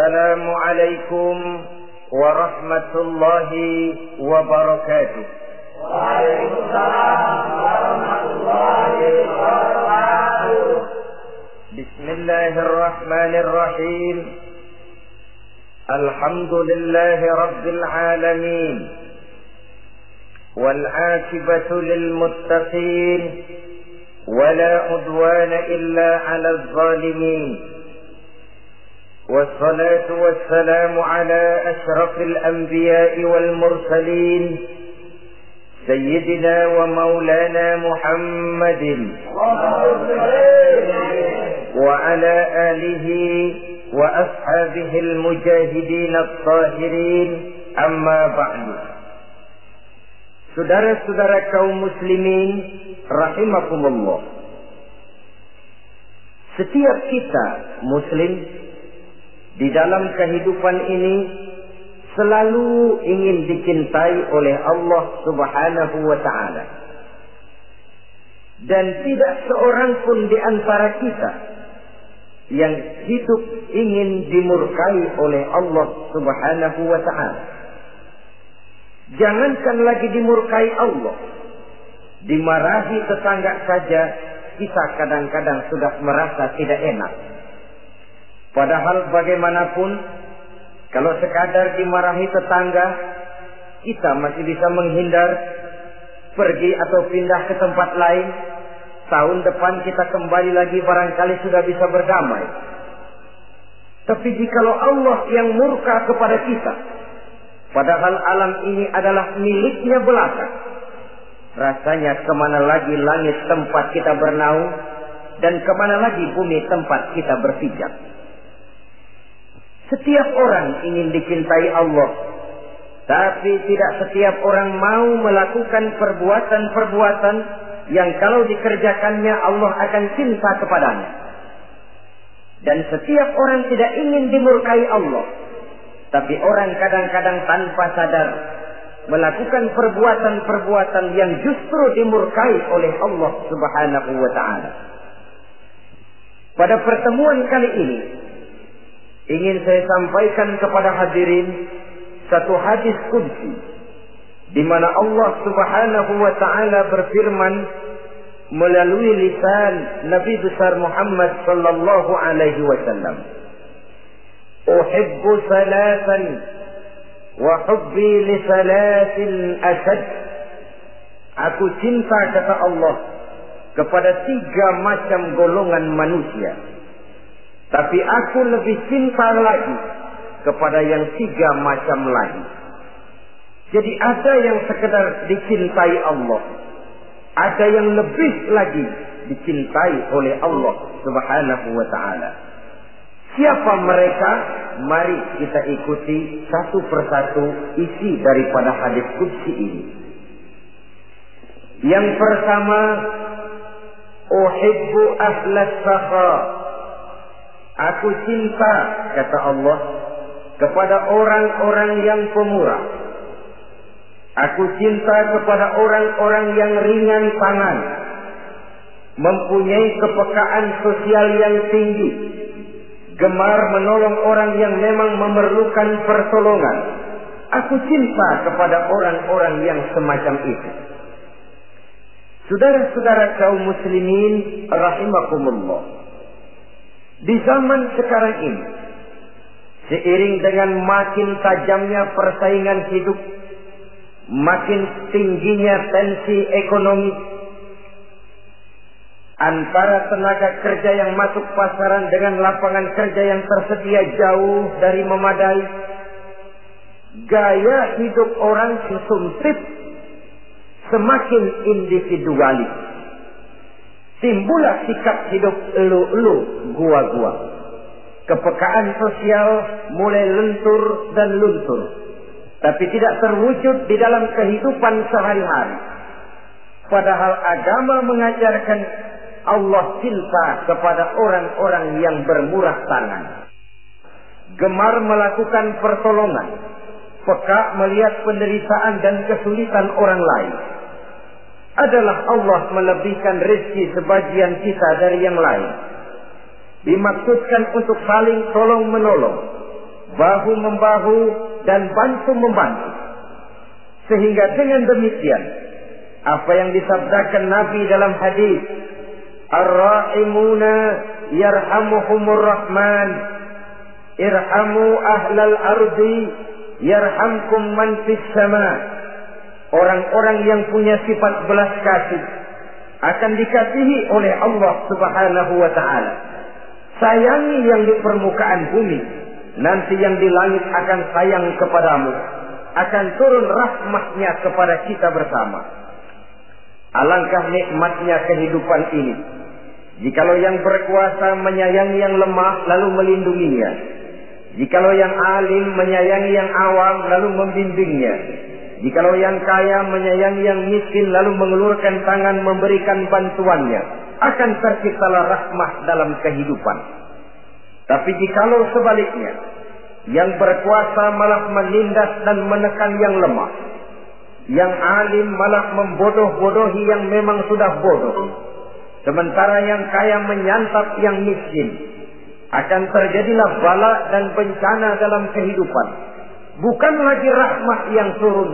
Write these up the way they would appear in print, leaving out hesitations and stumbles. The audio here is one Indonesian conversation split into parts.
السلام عليكم ورحمة الله وبركاته. وعليكم السلام ورحمة الله وبركاته. بسم الله الرحمن الرحيم. الحمد لله رب العالمين، والعاقبة للمتقين، ولا عدوان إلا على الظالمين، والصلاة والسلام على أشرف الأنبياء والمرسلين سيدنا ومولانا محمد وعلى آله وأصحابه المجاهدين الطاهرين. أما بعد. Saudara-saudara kaum muslimin rahimakumullah, setiap kita muslim di dalam kehidupan ini selalu ingin dicintai oleh Allah Subhanahu wa ta'ala, dan tidak seorang pun di antara kita yang hidup ingin dimurkai oleh Allah Subhanahu wa ta'ala. Jangankan lagi dimurkai Allah, dimarahi tetangga saja kita kadang-kadang sudah merasa tidak enak. Padahal bagaimanapun, kalau sekadar dimarahi tetangga, kita masih bisa menghindar, pergi atau pindah ke tempat lain. Tahun depan kita kembali lagi, barangkali sudah bisa berdamai. Tapi jikalau Allah yang murka kepada kita, padahal alam ini adalah miliknya belaka, rasanya kemana lagi langit tempat kita bernaung, dan kemana lagi bumi tempat kita berpijak. Setiap orang ingin dicintai Allah, tapi tidak setiap orang mau melakukan perbuatan-perbuatan yang kalau dikerjakannya Allah akan cinta kepadanya. Dan setiap orang tidak ingin dimurkai Allah, tapi orang kadang-kadang tanpa sadar melakukan perbuatan-perbuatan yang justru dimurkai oleh Allah Subhanahu wa ta'ala. Pada pertemuan kali ini ingin saya sampaikan kepada hadirin satu hadis qudsi, di mana Allah Subhanahu wa ta'ala berfirman melalui lisan Nabi besar Muhammad sallallahu alaihi wasallam, "Uhibbu salatan wa hubbi li salatin ashad." Aku cinta, kata Allah, kepada 3 macam golongan manusia, tapi aku lebih cinta lagi kepada yang 3 macam lagi. Jadi ada yang sekedar dicintai Allah, ada yang lebih lagi dicintai oleh Allah Subhanahu wa ta'ala. Siapa mereka? Mari kita ikuti satu persatu isi daripada hadis qudsi ini. Yang pertama, uhibbu ahlas sakha. Aku cinta, kata Allah, kepada orang-orang yang pemurah. Aku cinta kepada orang-orang yang ringan tangan, mempunyai kepekaan sosial yang tinggi, gemar menolong orang yang memang memerlukan pertolongan. Aku cinta kepada orang-orang yang semacam itu. Saudara-saudara kaum muslimin rahimakumullah, di zaman sekarang ini, seiring dengan makin tajamnya persaingan hidup, makin tingginya tensi ekonomi, antara tenaga kerja yang masuk pasaran dengan lapangan kerja yang tersedia jauh dari memadai, gaya hidup orang sempit, semakin individualis. Timbullah sikap hidup elu-elu, gua-gua. Kepekaan sosial mulai lentur dan luntur, tapi tidak terwujud di dalam kehidupan sehari-hari. Padahal agama mengajarkan Allah cinta kepada orang-orang yang bermurah tangan, gemar melakukan pertolongan, peka melihat penderitaan dan kesulitan orang lain. Adalah Allah melebihkan rezeki sebagian kita dari yang lain. Dimaksudkan untuk saling tolong menolong, bahu-membahu dan bantu-membantu. Sehingga dengan demikian, apa yang disabdakan Nabi dalam hadis, Ar-Ra'imuna yarhamuhumur Rahman, irhamu ahlal ardi yarhamkum man fis sama. Orang-orang yang punya sifat belas kasih akan dikasihi oleh Allah Subhanahu wa ta'ala. Sayangi yang di permukaan bumi, nanti yang di langit akan sayang kepadamu, akan turun rahmatnya kepada kita bersama. Alangkah nikmatnya kehidupan ini, jikalau yang berkuasa menyayangi yang lemah lalu melindunginya, jikalau yang alim menyayangi yang awam lalu membimbingnya, jikalau yang kaya menyayangi yang miskin lalu mengulurkan tangan memberikan bantuannya, akan terciptalah rahmah dalam kehidupan. Tapi jikalau sebaliknya, yang berkuasa malah menindas dan menekan yang lemah, yang alim malah membodoh-bodohi yang memang sudah bodoh, sementara yang kaya menyantap yang miskin, akan terjadilah bala dan bencana dalam kehidupan. Bukan lagi rahmat yang turun,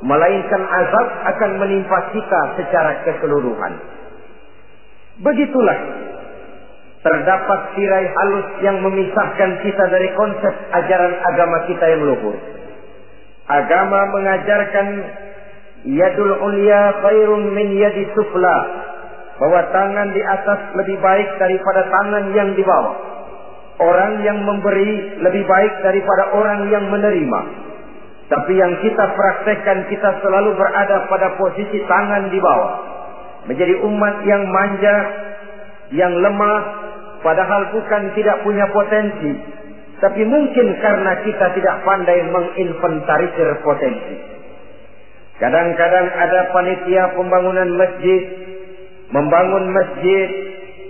melainkan azab akan menimpa kita secara keseluruhan. Begitulah terdapat tirai halus yang memisahkan kita dari konsep ajaran agama kita yang luhur. Agama mengajarkan yadul ulya khairun min yadi sufla, bahwa tangan di atas lebih baik daripada tangan yang di bawah. Orang yang memberi lebih baik daripada orang yang menerima. Tapi yang kita praktekkan, kita selalu berada pada posisi tangan di bawah, menjadi umat yang manja, yang lemah, padahal bukan tidak punya potensi, tapi mungkin karena kita tidak pandai menginventarisir potensi. Kadang-kadang ada panitia pembangunan masjid, membangun masjid,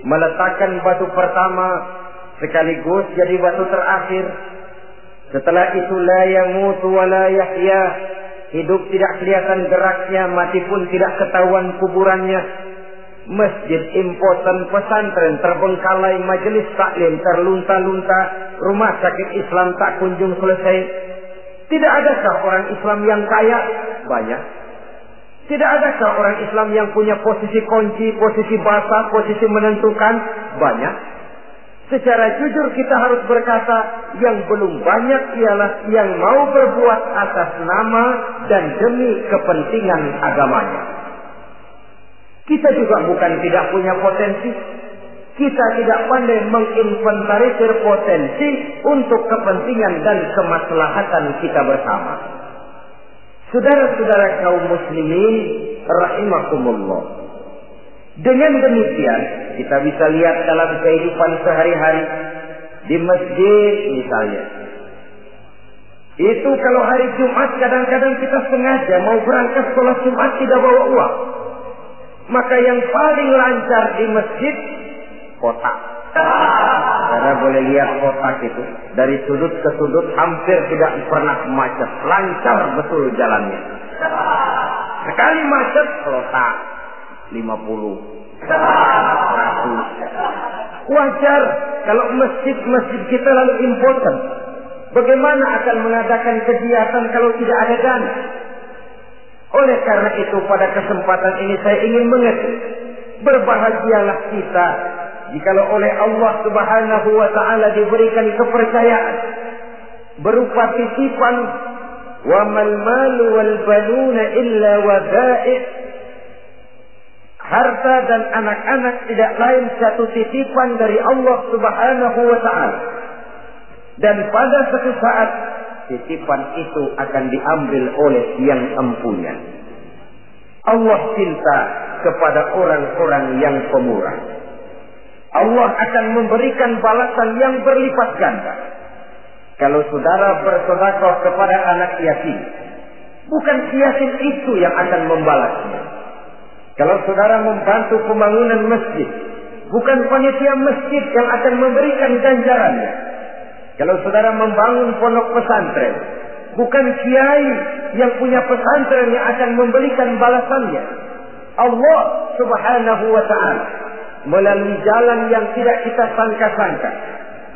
meletakkan batu pertama sekaligus jadi batu terakhir. Setelah itu la yamutu wa la yahya, hidup tidak kelihatan geraknya, mati pun tidak ketahuan kuburannya. Masjid impoten, pesantren terbengkalai, majelis taklim terlunta-lunta, rumah sakit Islam tak kunjung selesai. Tidak adakah orang Islam yang kaya? Banyak. Tidak adakah orang Islam yang punya posisi kunci, posisi basah, posisi menentukan? Banyak. Secara jujur kita harus berkata, yang belum banyak ialah yang mau berbuat atas nama dan demi kepentingan agamanya. Kita juga bukan tidak punya potensi. Kita tidak pandai menginventarisir potensi untuk kepentingan dan kemaslahatan kita bersama. Saudara-saudara kaum muslimin rahimakumullah. Dengan demikian, kita bisa lihat dalam kehidupan sehari-hari di masjid misalnya. Itu kalau hari Jumat kadang-kadang kita sengaja mau berangkat sholat Jumat tidak bawa uang. Maka yang paling lancar di masjid, kotak. Karena boleh lihat kotak itu dari sudut ke sudut hampir tidak pernah macet, lancar betul jalannya. Sekali macet, kotak 50, 100. Wajar kalau masjid-masjid kita lalu important. Bagaimana akan mengadakan kegiatan kalau tidak ada dana? Oleh karena itu pada kesempatan ini saya ingin mengetik, berbahagialah kita jikalau oleh Allah Subhanahu wa ta'ala diberikan kepercayaan berupa titipan, wa mal malu wal banuna illa wadai', harta dan anak-anak tidak lain satu titipan dari Allah Subhanahu wa ta'ala. Dan pada suatu saat titipan itu akan diambil oleh yang empunya. Allah cinta kepada orang-orang yang pemurah. Allah akan memberikan balasan yang berlipat ganda. Kalau saudara bersedekah kepada anak yatim, bukan yatim itu yang akan membalasnya. Kalau saudara membantu pembangunan masjid, bukan panitia masjid yang akan memberikan ganjarannya. Kalau saudara membangun pondok pesantren, bukan kiai yang punya pesantren yang akan memberikan balasannya. Allah Subhanahu wa ta'ala melalui jalan yang tidak kita sangka-sangka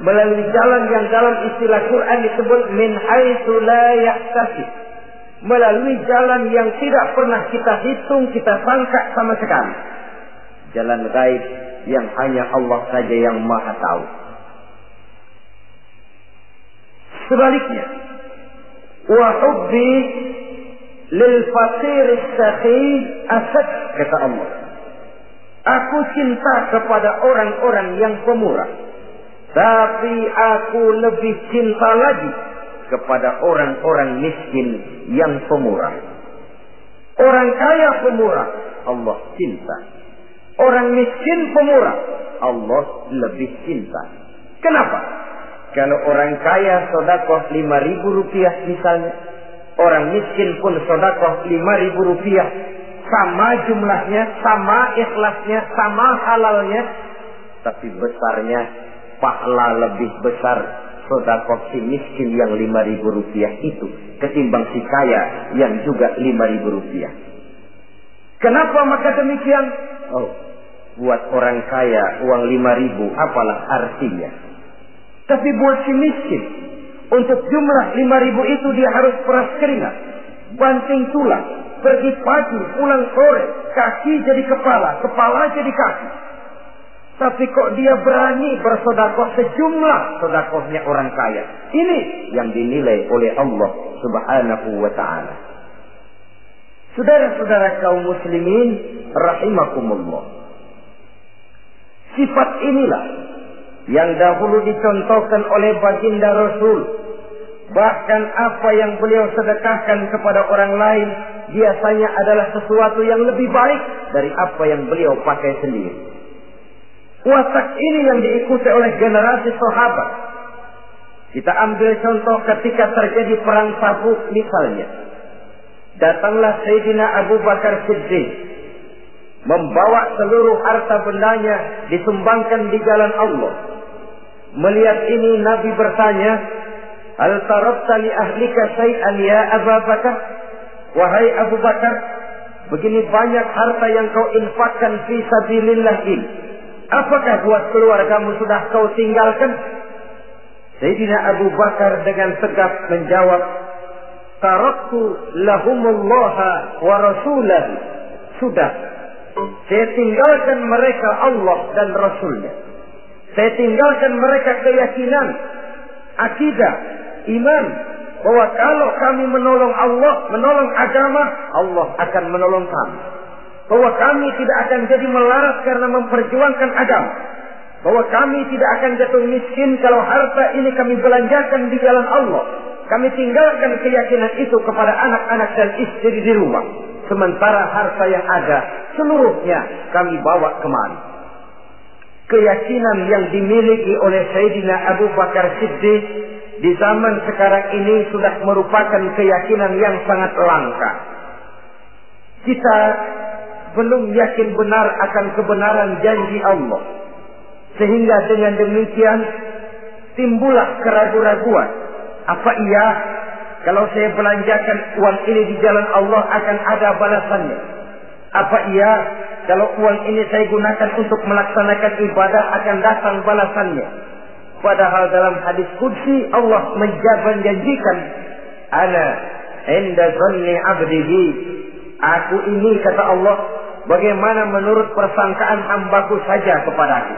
melalui jalan yang dalam istilah Quran disebut min haitsu la yahtasib, melalui jalan yang tidak pernah kita hitung, kita sangka sama sekali. Jalan gaib yang hanya Allah saja yang Maha tahu. Sebaliknya, wa hubbi lil faqir as-sakhi asad, kata Allah. Aku cinta kepada orang-orang yang pemurah, tapi aku lebih cinta lagi kepada orang-orang miskin yang pemurah. Orang kaya pemurah, Allah cinta. Orang miskin pemurah, Allah lebih cinta. Kenapa? Kalau orang kaya sedekah 5.000 rupiah misalnya, orang miskin pun sedekah 5.000 rupiah, sama jumlahnya, sama ikhlasnya, sama halalnya, tapi besarnya pahala lebih besar sedekah si miskin yang 5.000 rupiah itu ketimbang si kaya yang juga 5.000 rupiah. Kenapa maka demikian? Oh, buat orang kaya uang 5.000 apalah artinya. Tapi buat si miskin, untuk jumlah 5.000 itu dia harus peras keringat, banting tulang, pergi pagi, pulang sore, kaki jadi kepala, kepala jadi kaki. Tapi kok dia berani bersedekah sejumlah sedekahnya orang kaya. Ini yang dinilai oleh Allah Subhanahu wa ta'ala. Saudara-saudara kaum muslimin rahimakumullah, sifat inilah yang dahulu dicontohkan oleh baginda Rasul. Bahkan apa yang beliau sedekahkan kepada orang lain biasanya adalah sesuatu yang lebih baik dari apa yang beliau pakai sendiri. Watak ini yang diikuti oleh generasi sahabat. Kita ambil contoh ketika terjadi perang Tabuk misalnya. Datanglah Sayyidina Abu Bakar Siddiq, membawa seluruh harta bendanya disumbangkan di jalan Allah. Melihat ini Nabi bertanya, hal tarakta li ahlika syai'an ya Abu Bakar? Wahai Abu Bakar, begini banyak harta yang kau infakkan fi sabilillah ini, apakah buat keluargamu sudah kau tinggalkan? Sayyidina Abu Bakar dengan tegak menjawab, taraktu lahumullaha wa rasulahu. Sudah, saya tinggalkan mereka Allah dan Rasulnya. Saya tinggalkan mereka keyakinan, akidah, iman, bahwa kalau kami menolong Allah, menolong agama, Allah akan menolong kami. Bahwa kami tidak akan jadi melarat karena memperjuangkan agama. Bahwa kami tidak akan jatuh miskin kalau harta ini kami belanjakan di jalan Allah. Kami tinggalkan keyakinan itu kepada anak-anak dan istri di rumah. Sementara harta yang ada, seluruhnya kami bawa kemari. Keyakinan yang dimiliki oleh Sayyidina Abu Bakar Siddiq di zaman sekarang ini sudah merupakan keyakinan yang sangat langka. Kita belum yakin benar akan kebenaran janji Allah, sehingga dengan demikian timbullah keraguan-raguan. Apa iya kalau saya belanjakan uang ini di jalan Allah akan ada balasannya? Apa iya kalau uang ini saya gunakan untuk melaksanakan ibadah akan datang balasannya? Padahal dalam hadis qudsi Allah menjanjikan, ana inda dhanni abdihi. Aku ini, kata Allah, bagaimana menurut persangkaan hambaku saja kepadaku.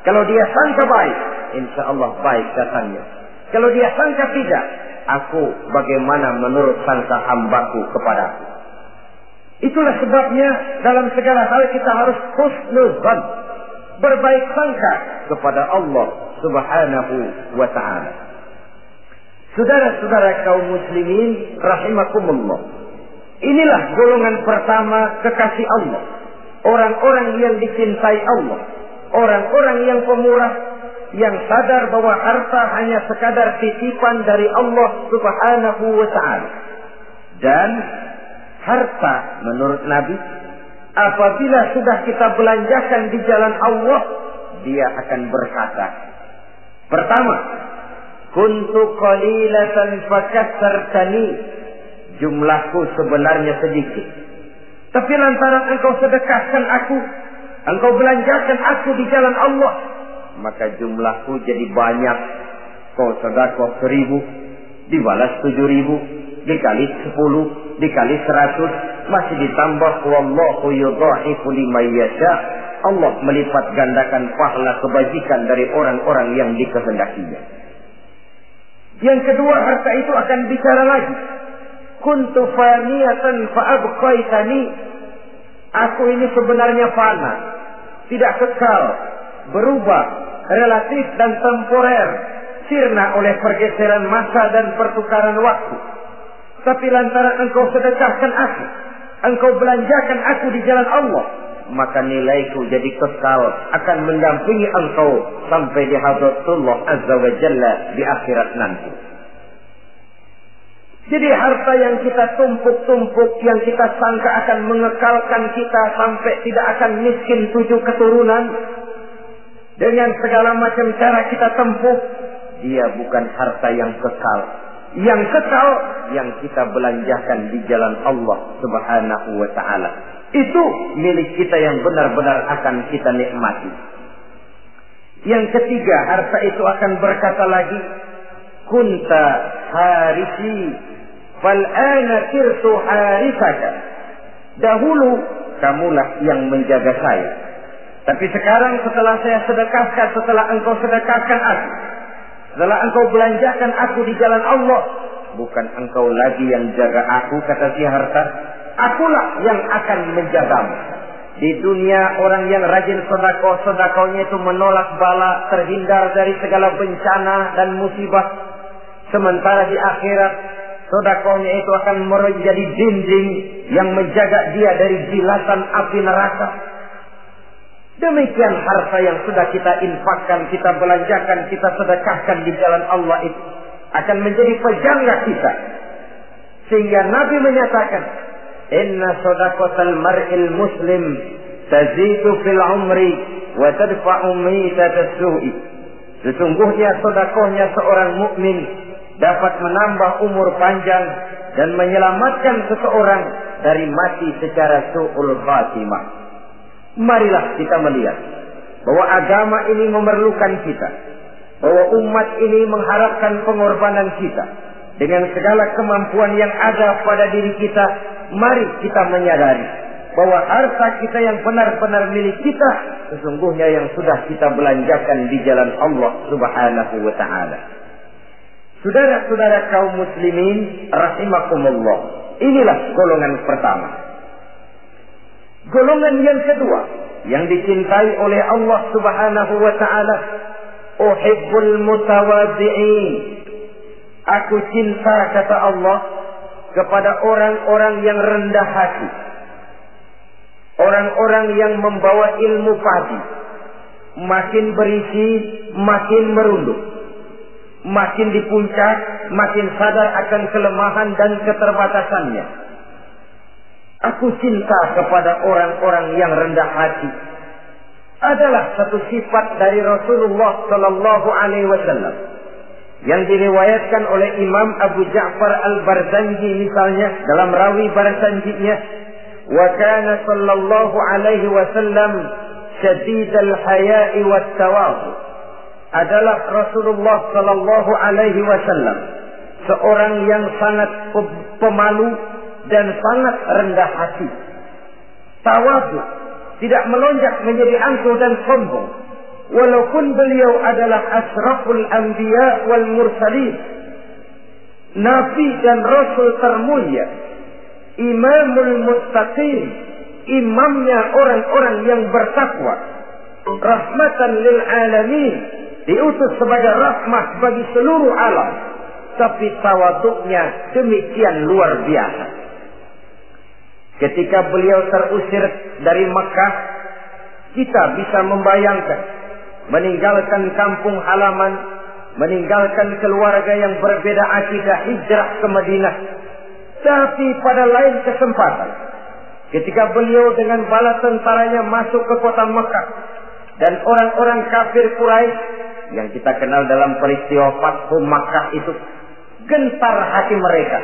Kalau dia sangka baik, insya Allah baik datangnya. Kalau dia sangka tidak, aku bagaimana menurut sangka hambaku kepadaku. Itulah sebabnya dalam segala hal kita harus husnuzan, berbaik sangka kepada Allah Subhanahu wa ta'ala. Saudara-saudara kaum muslimin rahimakumullah, inilah golongan pertama kekasih Allah, orang-orang yang dicintai Allah, orang-orang yang pemurah, yang sadar bahwa harta hanya sekadar titipan dari Allah Subhanahu wa ta'ala. Dan harta menurut Nabi, apabila sudah kita belanjakan di jalan Allah, dia akan berkata, pertama, kuntu qalilatan fakatsartani, jumlahku sebenarnya sedikit, tapi lantaran engkau sedekahkan aku, engkau belanjakan aku di jalan Allah, maka jumlahku jadi banyak. Kau sedekah 1000, dibalas 7000, dikali 10, dikali 100, masih ditambah wallahu yudha'ifu liman yasha. Allah melipat gandakan pahala kebajikan dari orang-orang yang dikehendakinya. Yang kedua, harta itu akan bicara lagi. Kuntu faniyatan fa'abqaitani. Aku ini sebenarnya fana, tidak kekal, berubah, relatif dan temporer, sirna oleh pergeseran masa dan pertukaran waktu. Tapi lantaran engkau sedekahkan aku, engkau belanjakan aku di jalan Allah, maka nilaiku jadi kekal, akan mendampingi engkau sampai di hadratullah azza wa jalla di akhirat nanti. Jadi harta yang kita tumpuk-tumpuk, yang kita sangka akan mengekalkan kita sampai tidak akan miskin 7 keturunan, dengan segala macam cara kita tempuh, dia bukan harta yang kekal. Yang kekal, yang kita belanjakan di jalan Allah subhanahu wa ta'ala. Itu milik kita yang benar-benar akan kita nikmati. Yang ketiga, harta itu akan berkata lagi, kunta harisi fal'ana sirtu harisaka. Dahulu kamulah yang menjaga saya, tapi sekarang setelah saya sedekahkan, setelah engkau sedekahkan aku, setelah engkau belanjakan aku di jalan Allah, bukan engkau lagi yang jaga aku, kata si harta, akulah yang akan menjagamu. Di dunia orang yang rajin sedekah, sedekahnya itu menolak bala, terhindar dari segala bencana dan musibah. Sementara di akhirat, sedekahnya itu akan menjadi dinding yang menjaga dia dari jilatan api neraka. Demikian harta yang sudah kita infakkan, kita belanjakan, kita sedekahkan di jalan Allah itu akan menjadi pejaga kita. Sehingga Nabi menyatakan, inna sadaqatal mar'il muslim tazidu fil umri wa tadfa'u mitatas su'i. Sesungguhnya sedekahnya seorang mukmin dapat menambah umur panjang dan menyelamatkan seseorang dari mati secara su'ul khatimah. Marilah kita melihat bahwa agama ini memerlukan kita, bahwa umat ini mengharapkan pengorbanan kita. Dengan segala kemampuan yang ada pada diri kita, mari kita menyadari bahwa harta kita yang benar-benar milik kita, sesungguhnya yang sudah kita belanjakan di jalan Allah subhanahu wa ta'ala. Saudara-saudara kaum muslimin rahimakumullah, inilah golongan pertama. Golongan yang kedua yang dicintai oleh Allah subhanahu wa ta'ala, uhibbul mutawadhi'in. Aku cinta, kata Allah, kepada orang-orang yang rendah hati, orang-orang yang membawa ilmu padi, makin berisi makin merunduk, makin di puncak makin sadar akan kelemahan dan keterbatasannya. Aku cinta kepada orang-orang yang rendah hati. Adalah satu sifat dari Rasulullah sallallahu alaihi wasallam yang diriwayatkan oleh Imam Abu Ja'far Al-Barzanji misalnya dalam rawi Barzanjinya, wa kana sallallahu alaihi wasallam syadidal haya'i wat tawadhu. Adalah Rasulullah sallallahu alaihi wasallam seorang yang sangat pemalu dan sangat rendah hati. Tawadhu, tidak melonjak menjadi angkuh dan sombong. Walaupun beliau adalah asraful anbiya wal mursalin, nabi dan rasul termulia, imamul muttaqin, imamnya orang-orang yang bertakwa, rahmatan lil alamin, diutus sebagai rahmat bagi seluruh alam. Tapi tawaduknya demikian luar biasa. Ketika beliau terusir dari Makkah, kita bisa membayangkan meninggalkan kampung halaman, meninggalkan keluarga yang berbeda akidah, hijrah ke Madinah. Tapi pada lain kesempatan, ketika beliau dengan bala tentaranya masuk ke kota Makkah, dan orang-orang kafir Quraisy yang kita kenal dalam peristiwa Fathu Makkah itu, gentar hati mereka,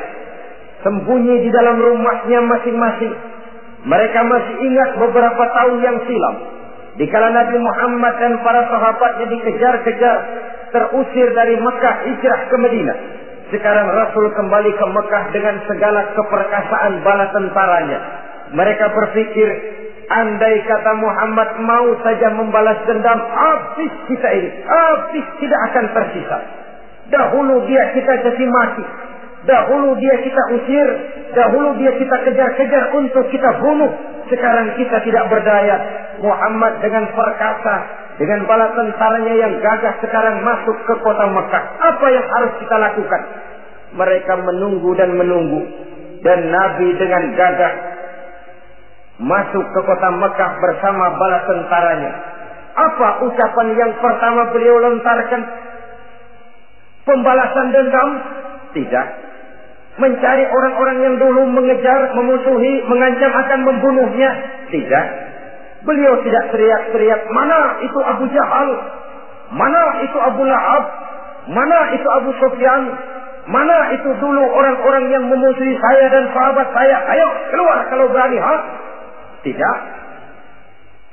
sembunyi di dalam rumahnya masing-masing. Mereka masih ingat beberapa tahun yang silam, Dikala Nabi Muhammad dan para sahabatnya dikejar-kejar, terusir dari Mekah hijrah ke Madinah. Sekarang Rasul kembali ke Mekah dengan segala keperkasaan bala tentaranya. Mereka berpikir, andai kata Muhammad mau saja membalas dendam, habis kita ini, habis tidak akan tersisa. Dahulu dia kita caci maki, dahulu dia kita usir, dahulu dia kita kejar-kejar untuk kita bunuh. Sekarang kita tidak berdaya. Muhammad dengan perkasa, dengan bala tentaranya yang gagah sekarang masuk ke kota Mekah. Apa yang harus kita lakukan? Mereka menunggu dan menunggu. Dan Nabi dengan gagah masuk ke kota Mekah bersama bala tentaranya. Apa ucapan yang pertama beliau lontarkan? Pembalasan dendam? Tidak. Mencari orang-orang yang dulu mengejar, memusuhi, mengancam akan membunuhnya? Tidak. Beliau tidak teriak-teriak, mana itu Abu Jahal? Mana itu Abu Lahab? Mana itu Abu Sufyan? Mana itu dulu orang-orang yang memusuhi saya dan sahabat saya? Ayo keluar kalau berani, ha? Tidak.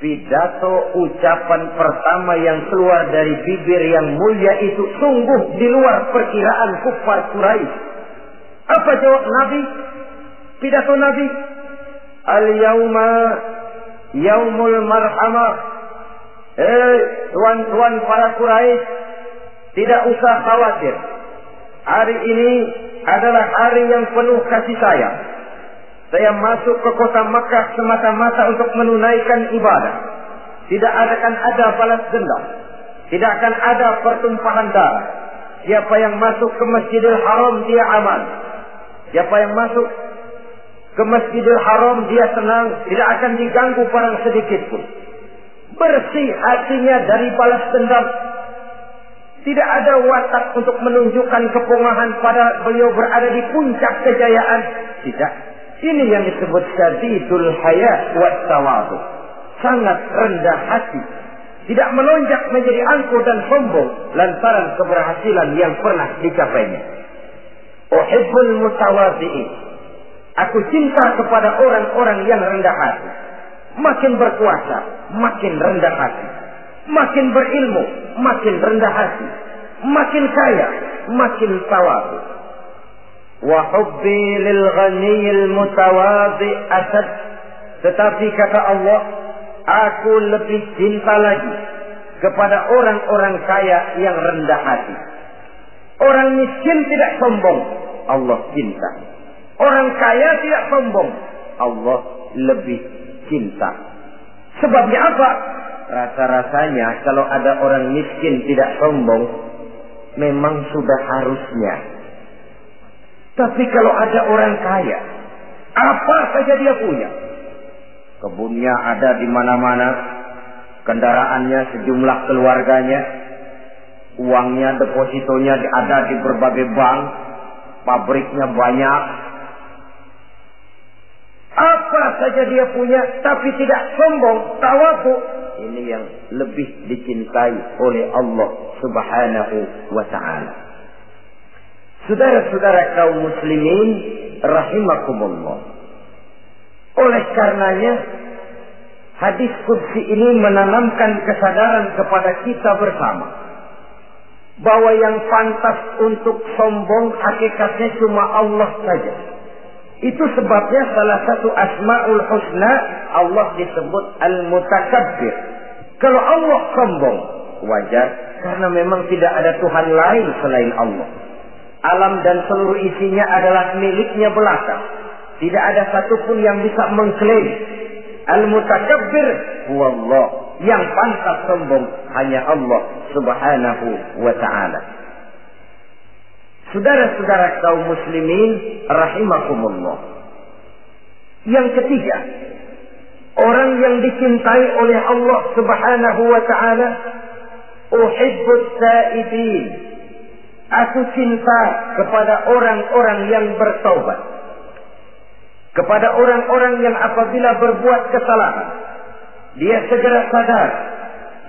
Pidato ucapan pertama yang keluar dari bibir yang mulia itu sungguh di luar perkiraan kufar Quraisy. Apa jawab Nabi? Pidato Nabi, al-yauma yaumul marhamah. Tuan-tuan para Quraisy, tidak usah khawatir. Hari ini adalah hari yang penuh kasih sayang. Saya masuk ke kota Makkah semata-mata untuk menunaikan ibadah. Tidak akan ada balas dendam. Tidak akan ada pertumpahan darah. Siapa yang masuk ke Masjidil Haram dia aman. Siapa yang masuk ke Masjidil Haram dia senang. Tidak akan diganggu barang sedikit pun. Bersih hatinya dari balas dendam. Tidak ada watak untuk menunjukkan kepungahan pada beliau berada di puncak kejayaan. Tidak. Ini yang disebut syadidul haya wa tawadu. Sangat rendah hati. Tidak melonjak menjadi angkuh dan sombong lantaran keberhasilan yang pernah dicapainya. Uhibbul mutawadhi'in. Aku cinta kepada orang-orang yang rendah hati. Makin berkuasa, makin rendah hati. Makin berilmu, makin rendah hati. Makin kaya, makin tawadhu. Wa hubbi lil ghaniyil mutawadhi asad. Tetapi kata Allah, aku lebih cinta lagi kepada orang-orang kaya yang rendah hati. Orang miskin tidak sombong, Allah cinta. Orang kaya tidak sombong, Allah lebih cinta. Sebabnya apa? Rasa-rasanya kalau ada orang miskin tidak sombong, memang sudah harusnya. Tapi kalau ada orang kaya, apa saja dia punya. Kebunnya ada di mana-mana, kendaraannya sejumlah keluarganya, uangnya, depositonya ada di berbagai bank, pabriknya banyak. Apa saja dia punya, tapi tidak sombong, tawadhu. Ini yang lebih dicintai oleh Allah Subhanahu wa ta'ala. Saudara-saudara kaum muslimin rahimakumullah. Oleh karenanya hadis qudsi ini menanamkan kesadaran kepada kita bersama bahwa yang pantas untuk sombong hakikatnya cuma Allah saja. Itu sebabnya salah satu asmaul husna Allah disebut al-mutakabbir. Kalau Allah sombong, wajar, karena memang tidak ada Tuhan lain selain Allah. Alam dan seluruh isinya adalah miliknya belaka. Tidak ada satupun yang bisa mengklaim. Al-mutakabbir huwallah. Yang pantas sombong hanya Allah Subhanahu wa ta'ala. Saudara-saudara kaum muslimin rahimakumullah. Yang ketiga, orang yang dicintai oleh Allah Subhanahu wa ta'ala, uhibbus taibin. Aku cinta kepada orang-orang yang bertaubat. Kepada orang-orang yang apabila berbuat kesalahan, dia segera sadar.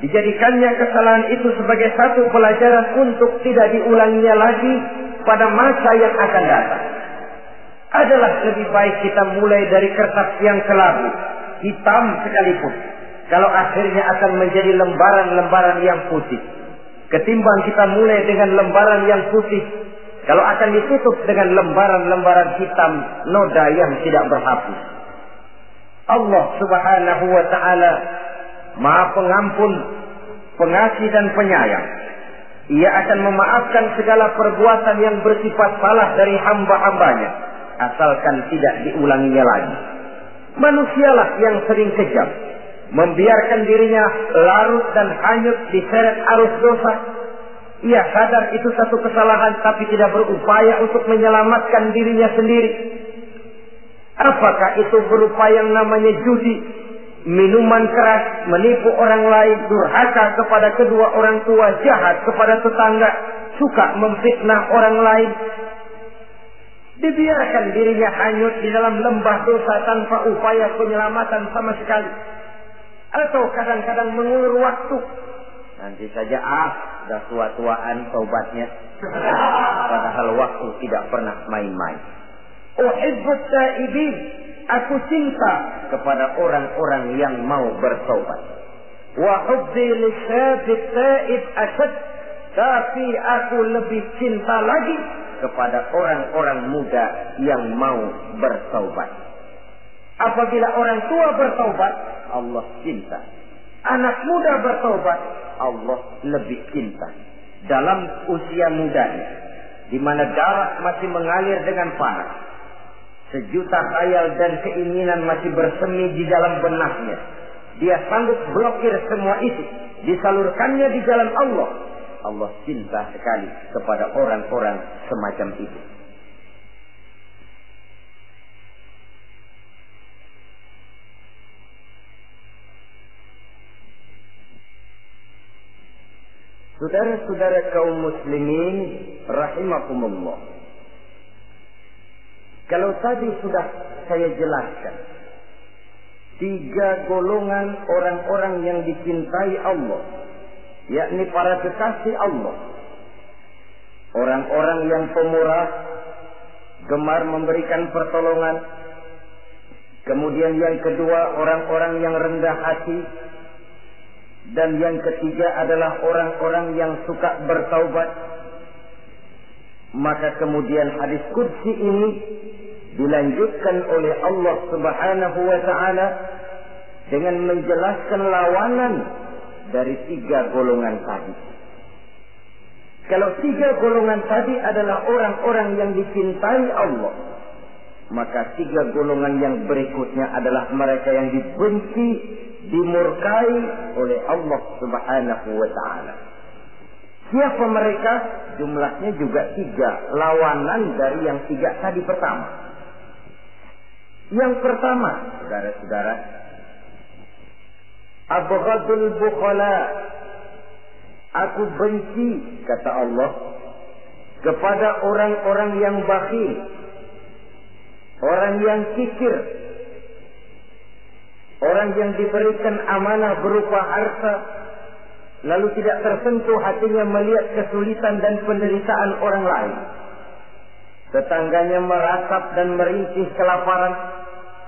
Dijadikannya kesalahan itu sebagai satu pelajaran untuk tidak diulanginya lagi pada masa yang akan datang. Adalah lebih baik kita mulai dari kertas yang kelabu, hitam sekalipun. kalau akhirnya akan menjadi lembaran-lembaran yang putih. Ketimbang kita mulai dengan lembaran yang putih, kalau akan ditutup dengan lembaran-lembaran hitam, noda yang tidak berhapus. Allah Subhanahu wa ta'ala Maha Pengampun, Pengasih dan Penyayang. Ia akan memaafkan segala perbuatan yang bersifat salah dari hamba-hambanya, asalkan tidak diulanginya lagi. Manusialah yang sering kejam, membiarkan dirinya larut dan hanyut diseret arus dosa. Ia sadar itu satu kesalahan, tapi tidak berupaya untuk menyelamatkan dirinya sendiri. Apakah itu berupa yang namanya judi, minuman keras, menipu orang lain, durhaka kepada kedua orang tua, jahat kepada tetangga, suka memfitnah orang lain. Dibiarkan dirinya hanyut di dalam lembah dosa tanpa upaya penyelamatan sama sekali. Atau kadang-kadang mengulur waktu. Nanti saja sudah tua-tuaan taubatnya. Padahal waktu tidak pernah main-main. Uhibbut taibin, aku cinta kepada orang-orang yang mau bertaubat. Wa hubbi lisabit taib asad, tapi aku lebih cinta lagi kepada orang-orang muda yang mau bertaubat. Apabila orang tua bertaubat, Allah cinta. Anak muda bertaubat, Allah lebih cinta. Dalam usia mudanya, di mana darah masih mengalir dengan panas, sejuta khayal dan keinginan masih bersemi di dalam benaknya, dia sanggup blokir semua itu, disalurkannya di jalan Allah. Allah cinta sekali kepada orang-orang semacam itu. Saudara-saudara kaum muslimin rahimakumullah. Kalau tadi sudah saya jelaskan 3 golongan orang-orang yang dicintai Allah, yakni para kekasih Allah. Orang-orang yang pemurah, gemar memberikan pertolongan. Kemudian yang kedua, orang-orang yang rendah hati. Dan yang ketiga adalah orang-orang yang suka bertaubat. Maka kemudian hadis qudsi ini dilanjutkan oleh Allah Subhanahu wa ta'ala dengan menjelaskan lawanan dari 3 golongan tadi. Kalau 3 golongan tadi adalah orang-orang yang dicintai Allah, maka 3 golongan yang berikutnya adalah mereka yang dibenci, dimurkai oleh Allah Subhanahu wa ta'ala. Siapa mereka? Jumlahnya juga 3, lawanan dari yang 3 tadi pertama. Yang pertama, saudara-saudara, abghadul bukhala, aku benci, kata Allah, kepada orang-orang yang bakhil, orang yang kikir, orang yang diberikan amanah berupa harta, lalu tidak tersentuh hatinya melihat kesulitan dan penderitaan orang lain. Tetangganya meratap dan merintih kelaparan,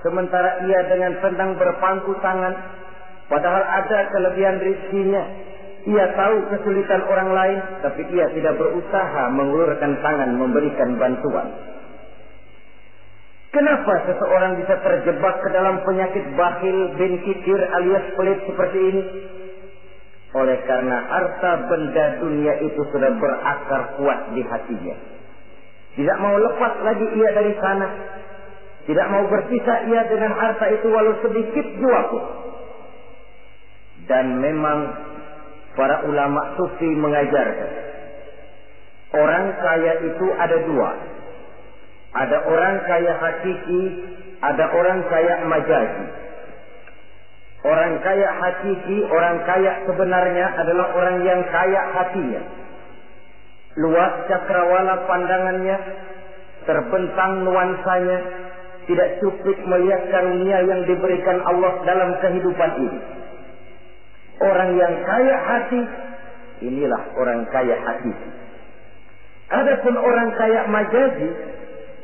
sementara ia dengan senang berpangku tangan, padahal ada kelebihan rezekinya. Ia tahu kesulitan orang lain, tapi ia tidak berusaha mengulurkan tangan memberikan bantuan. Kenapa seseorang bisa terjebak ke dalam penyakit bakhil bin kikir alias pelit seperti ini? Oleh karena harta benda dunia itu sudah berakar kuat di hatinya. Tidak mau lepas lagi ia dari sana. Tidak mau berpisah ia dengan harta itu walau sedikit jua pun. Dan memang para ulama sufi mengajarkan, orang kaya itu ada 2. Ada orang kaya hakiki, ada orang kaya majazi. Orang kaya hakiki, orang kaya sebenarnya adalah orang yang kaya hatinya. Luas cakrawala pandangannya, terbentang nuansanya, tidak cukup melihat karunia yang diberikan Allah dalam kehidupan ini. Orang yang kaya hati, inilah orang kaya hakiki. Adapun orang kaya majazi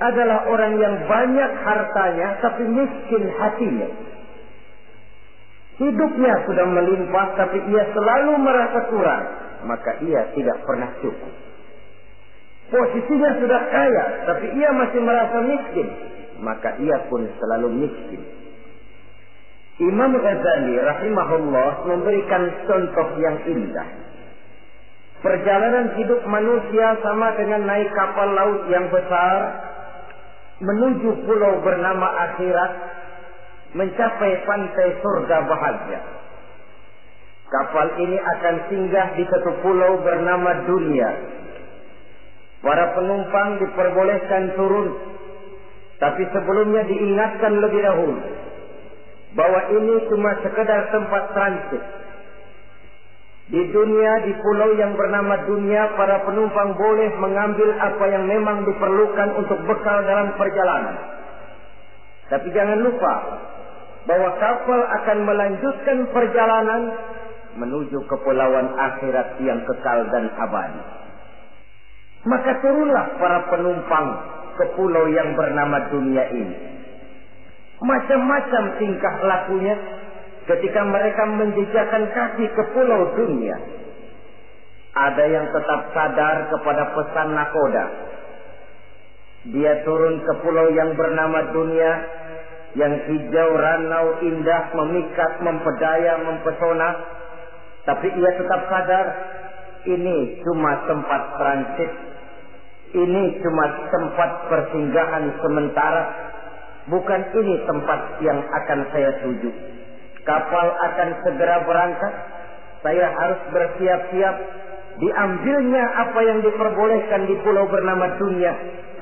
adalah orang yang banyak hartanya tapi miskin hatinya. Hidupnya sudah melimpah tapi ia selalu merasa kurang, maka ia tidak pernah cukup. Posisinya sudah kaya tapi ia masih merasa miskin, maka ia pun selalu miskin. Imam Ghazali rahimahullah memberikan contoh yang indah. Perjalanan hidup manusia sama dengan naik kapal laut yang besar menuju pulau bernama akhirat, mencapai pantai surga bahagia. Kapal ini akan singgah di satu pulau bernama dunia. Para penumpang diperbolehkan turun, tapi sebelumnya diingatkan lebih dahulu bahwa ini cuma sekedar tempat transit. Di dunia, di pulau yang bernama dunia, para penumpang boleh mengambil apa yang memang diperlukan untuk bekal dalam perjalanan. Tapi jangan lupa bahwa kapal akan melanjutkan perjalanan menuju kepulauan akhirat yang kekal dan abadi. Maka turunlah para penumpang ke pulau yang bernama dunia ini. Macam-macam tingkah lakunya ketika mereka menjejakkan kaki ke pulau dunia. Ada yang tetap sadar kepada pesan nakoda. Dia turun ke pulau yang bernama dunia, yang hijau, ranau, indah, memikat, mempedaya, mempesona. Tapi ia tetap sadar, ini cuma tempat transit. Ini cuma tempat persinggahan sementara. Bukan ini tempat yang akan saya tuju. Kapal akan segera berangkat. Saya harus bersiap-siap. Diambilnya apa yang diperbolehkan di pulau bernama dunia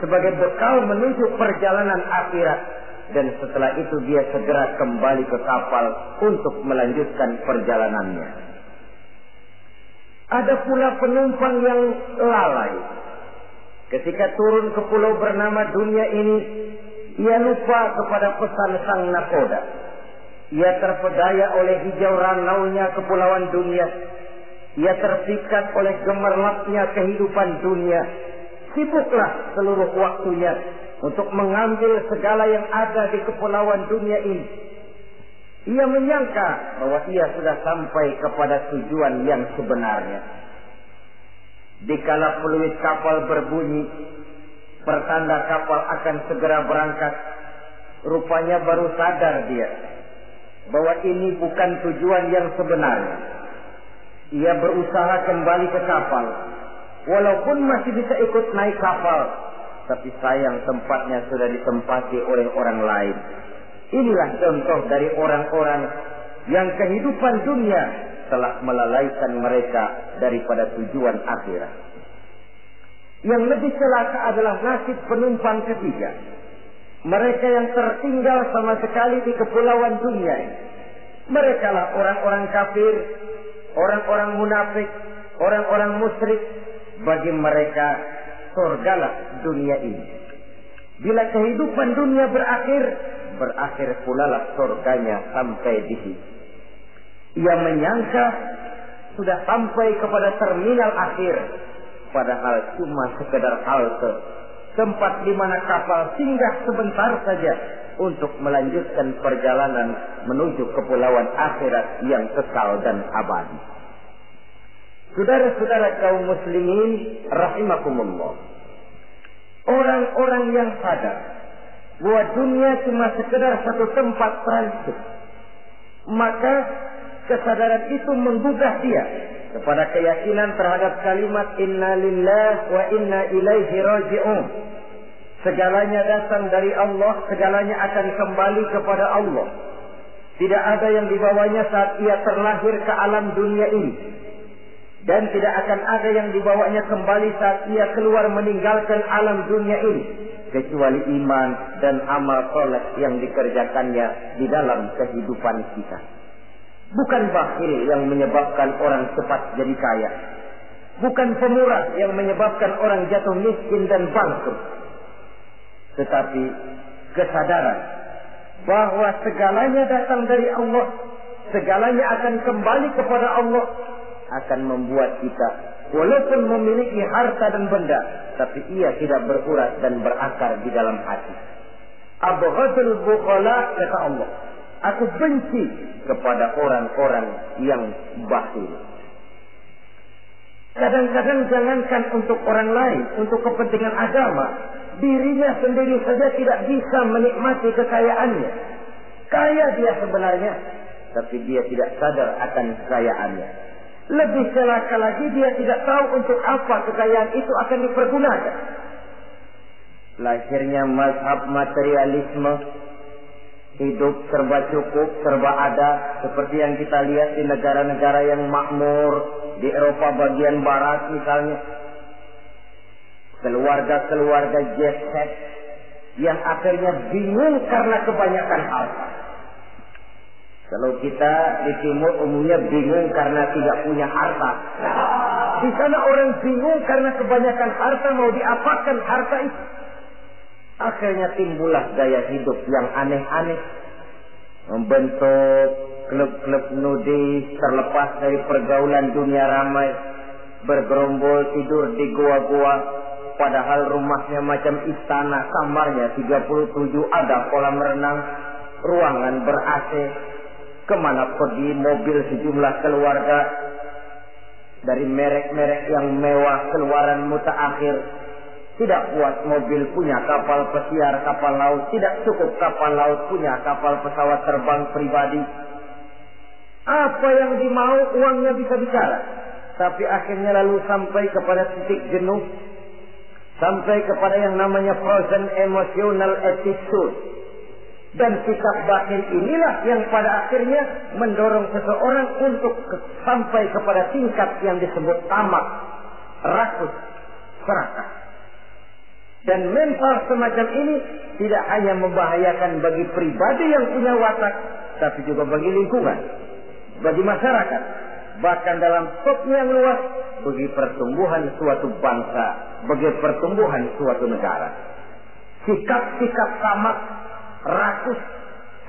sebagai bekal menuju perjalanan akhirat. Dan setelah itu dia segera kembali ke kapal untuk melanjutkan perjalanannya. Ada pula penumpang yang lalai. Ketika turun ke pulau bernama dunia ini, ia lupa kepada pesan sang nakoda. Ia terpedaya oleh hijau ranaunya kepulauan dunia. Ia terpikat oleh gemerlapnya kehidupan dunia. Sibuklah seluruh waktunya untuk mengambil segala yang ada di kepulauan dunia ini. Ia menyangka bahwa ia sudah sampai kepada tujuan yang sebenarnya. Dikala peluit kapal berbunyi, pertanda kapal akan segera berangkat, rupanya baru sadar dia bahwa ini bukan tujuan yang sebenarnya. Ia berusaha kembali ke kapal, walaupun masih bisa ikut naik kapal, tapi sayang tempatnya sudah ditempati oleh orang lain. Inilah contoh dari orang-orang yang kehidupan dunia telah melalaikan mereka daripada tujuan akhirat. Yang lebih celaka adalah nasib penumpang ketiga. Mereka yang tertinggal sama sekali di kepulauan dunia ini. Mereka lah orang-orang kafir, orang-orang munafik, orang-orang musyrik. Bagi mereka surgalah dunia ini. Bila kehidupan dunia berakhir pula lah surganya sampai di sini. Ia menyangka sudah sampai kepada terminal akhir, padahal cuma sekedar halte, tempat di mana kapal singgah sebentar saja untuk melanjutkan perjalanan menuju kepulauan akhirat yang kekal dan abadi. Saudara-saudara kaum muslimin rahimakumullah, orang-orang yang sadar bahwa dunia cuma sekedar satu tempat transit, maka kesadaran itu menggugah dia kepada keyakinan terhadap kalimat inna lillahi wa inna ilaihi raji'un. Segalanya datang dari Allah, segalanya akan kembali kepada Allah. Tidak ada yang dibawanya saat ia terlahir ke alam dunia ini, dan tidak akan ada yang dibawanya kembali saat ia keluar meninggalkan alam dunia ini, kecuali iman dan amal soleh yang dikerjakannya di dalam kehidupan kita. Bukan bakhil yang menyebabkan orang cepat jadi kaya. Bukan pemurah yang menyebabkan orang jatuh miskin dan bangkrut. Tetapi kesadaran bahwa segalanya datang dari Allah, segalanya akan kembali kepada Allah, akan membuat kita walaupun memiliki harta dan benda, tapi ia tidak berurat dan berakar di dalam hati. Abghadul bukhala, kata Allah, aku benci kepada orang-orang yang bakhil. Kadang-kadang jangankan untuk orang lain, untuk kepentingan agama, dirinya sendiri saja tidak bisa menikmati kekayaannya. Kaya dia sebenarnya, tapi dia tidak sadar akan kekayaannya. Lebih celaka lagi, dia tidak tahu untuk apa kekayaan itu akan dipergunakan. Lahirnya mazhab materialisme, hidup serba cukup, serba ada, seperti yang kita lihat di negara-negara yang makmur, di Eropa bagian barat misalnya. Keluarga-keluarga jet set yang akhirnya bingung karena kebanyakan harta. Kalau kita di timur umumnya bingung karena tidak punya harta. Di sana orang bingung karena kebanyakan harta, mau diapakan harta itu. Akhirnya timbullah gaya hidup yang aneh-aneh. Membentuk klub-klub nudis terlepas dari pergaulan dunia ramai. Bergerombol tidur di gua-gua. Padahal rumahnya macam istana, kamarnya 37, ada kolam renang, ruangan ber-AC. Kemana pergi mobil sejumlah keluarga. Dari merek-merek yang mewah, keluaran mutaakhir. Tidak puas mobil punya kapal pesiar, kapal laut. Tidak cukup kapal laut punya kapal pesawat terbang pribadi. Apa yang dimau uangnya bisa bicara. Tapi akhirnya lalu sampai kepada titik jenuh. Sampai kepada yang namanya frozen emotional attitude. Dan sikap batin inilah yang pada akhirnya mendorong seseorang untuk sampai kepada tingkat yang disebut tamak, rakus, serakah. Dan mental semacam ini tidak hanya membahayakan bagi pribadi yang punya watak, tapi juga bagi lingkungan, bagi masyarakat. Bahkan dalam skop yang luas, bagi pertumbuhan suatu bangsa, bagi pertumbuhan suatu negara. Sikap-sikap tamak, rakus,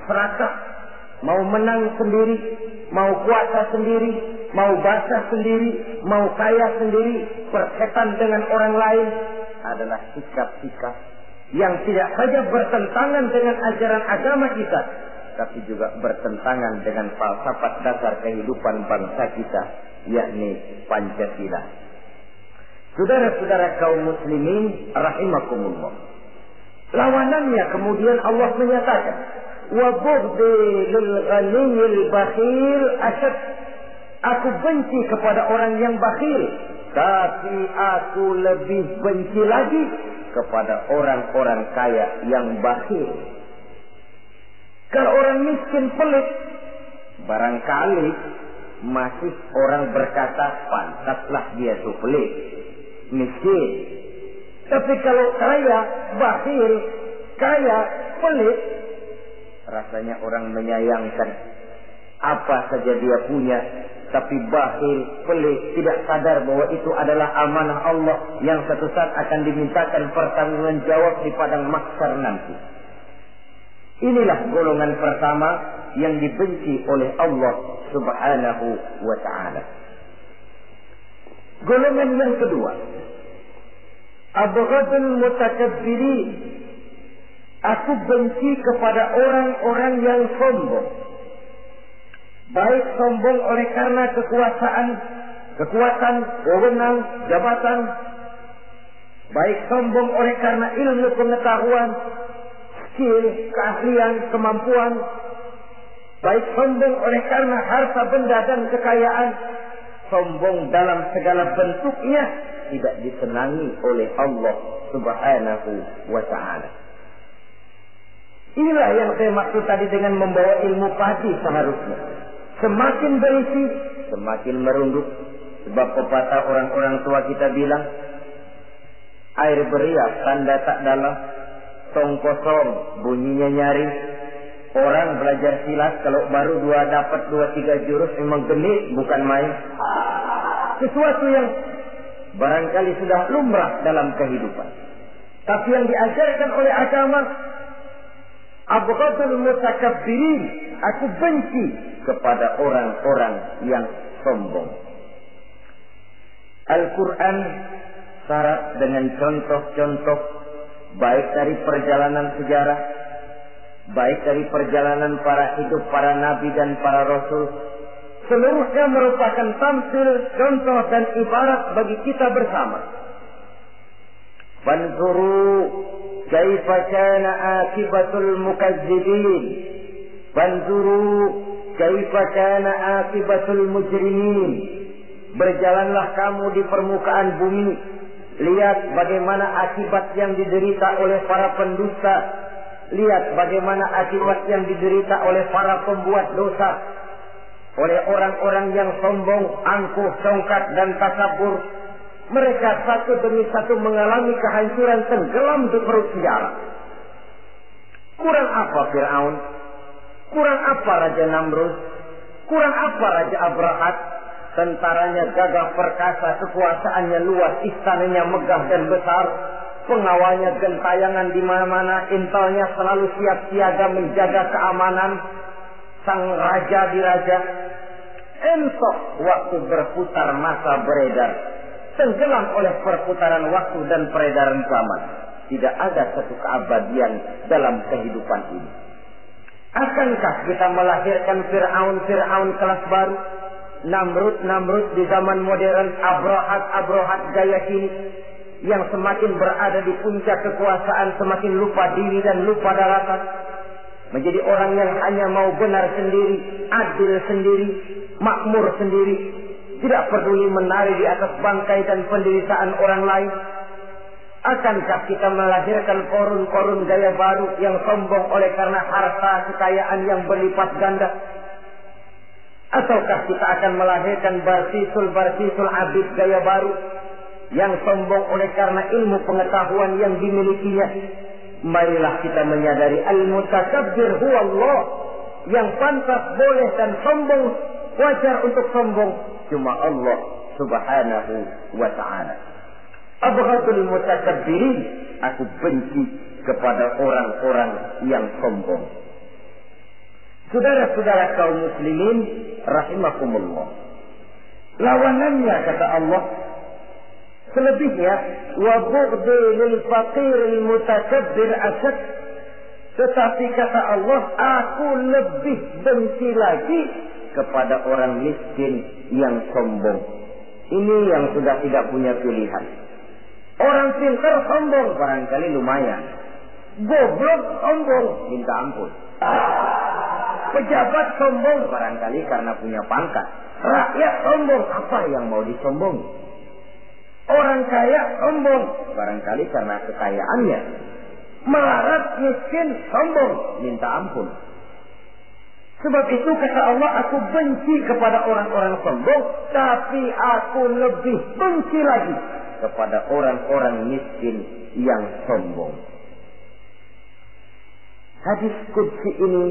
serakah, mau menang sendiri, mau kuasa sendiri, mau basah sendiri, mau kaya sendiri, persetan dengan orang lain, adalah sikap-sikap yang tidak saja bertentangan dengan ajaran agama kita, tapi juga bertentangan dengan falsafat dasar kehidupan bangsa kita, yakni Pancasila. Saudara-saudara kaum muslimin rahimakumullah. Lawanannya kemudian Allah menyatakan, wa bughdi lil ghaniyil bakhil asyad. Aku benci kepada orang yang bakhil, tapi aku lebih benci lagi kepada orang-orang kaya yang bakhil. Kalau orang miskin pelit, barangkali masih orang berkata pantaslah dia itu pelit, miskin. Tapi kalau kaya, bakhil, kaya, pelit, rasanya orang menyayangkan. Apa saja dia punya, tapi bakhil, pelit, tidak sadar bahwa itu adalah amanah Allah yang satu saat akan dimintakan pertanggungan jawab di padang mahsyar nanti. Inilah golongan pertama yang dibenci oleh Allah Subhanahu wa ta'ala. Golongan yang kedua, abghadul mutakabbirin. Aku benci kepada orang-orang yang sombong. Baik sombong oleh karena kekuatan, wewenang, jabatan. Baik sombong oleh karena ilmu pengetahuan, skill, keahlian, kemampuan. Baik sombong oleh karena harta benda dan kekayaan. Sombong dalam segala bentuknya tidak disenangi oleh Allah Subhanahu wa ta'ala. Inilah yang saya maksud tadi dengan membawa ilmu padi seharusnya. Semakin berisi, semakin merunduk. Sebab pepatah orang-orang tua kita bilang, air beriak tanda tak dalam, tong kosong bunyinya nyaring. Orang belajar silat kalau baru dapat 2-3 jurus memang genit, bukan main. Sesuatu yang barangkali sudah lumrah dalam kehidupan. Tapi yang diajarkan oleh agama, abghadul mutakabbirin, aku benci kepada orang-orang yang sombong. Al-Quran syarat dengan contoh-contoh baik dari perjalanan sejarah, baik dari perjalanan para hidup para nabi dan para rasul, seluruhnya merupakan tampil, contoh dan ibarat bagi kita bersama. Fanzuru kaifa kana akibatul mukazzibin, fanzuru kaifa kana akibatul mujrimin. Berjalanlah kamu di permukaan bumi, lihat bagaimana akibat yang diderita oleh para pendusta, lihat bagaimana akibat yang diderita oleh para pembuat dosa, oleh orang-orang yang sombong, angkuh, songkat dan takabur. Mereka satu demi satu mengalami kehancuran, tenggelam di perut sejarah. Kurang apa Fir'aun? Kurang apa Raja Namrud? Kurang apa Raja Abrahat? Tentaranya gagah perkasa, kekuasaannya luas, istananya megah dan besar, pengawalnya gentayangan di mana-mana, intelnya selalu siap siaga menjaga keamanan sang raja di raja. Entok waktu berputar masa beredar, tenggelam oleh perputaran waktu dan peredaran zaman. Tidak ada satu keabadian dalam kehidupan ini. Akankah kita melahirkan Fir'aun kelas baru? Namrud di zaman modern, Abrahat gaya kini, yang semakin berada di puncak kekuasaan semakin lupa diri dan lupa daratan, menjadi orang yang hanya mau benar sendiri, adil sendiri, makmur sendiri, tidak peduli menari di atas bangkai dan penderitaan orang lain. Akankah kita melahirkan korun gaya baru yang sombong oleh karena harta kekayaan yang berlipat ganda? Ataukah kita akan melahirkan barsisul abid gaya baru yang sombong oleh karena ilmu pengetahuan yang dimilikinya? Marilah kita menyadari al-mutakabbir huwa Allah. Yang pantas, boleh dan sombong, wajar untuk sombong, cuma Allah subhanahu wa ta'ala. Abghadul mutakabbirin, aku benci kepada orang-orang yang sombong. Saudara-saudara kaum muslimin rahimakumullah, lawanannya kata Allah, selebihnya wa bughdi lil faqiril mutakabbir asad. Tetapi kata Allah, aku lebih benci lagi kepada orang miskin yang sombong. Ini yang sudah tidak punya pilihan. Orang pintar sombong barangkali lumayan, goblok sombong minta ampun. Pejabat sombong barangkali karena punya pangkat. Rakyat sombong, apa yang mau disombongi? Orang kaya sombong barangkali karena kekayaannya. Melarat, miskin, sombong, minta ampun. Sebab itu kata Allah, aku benci kepada orang-orang sombong, tapi aku lebih benci lagi kepada orang-orang miskin yang sombong. Hadis qudsi ini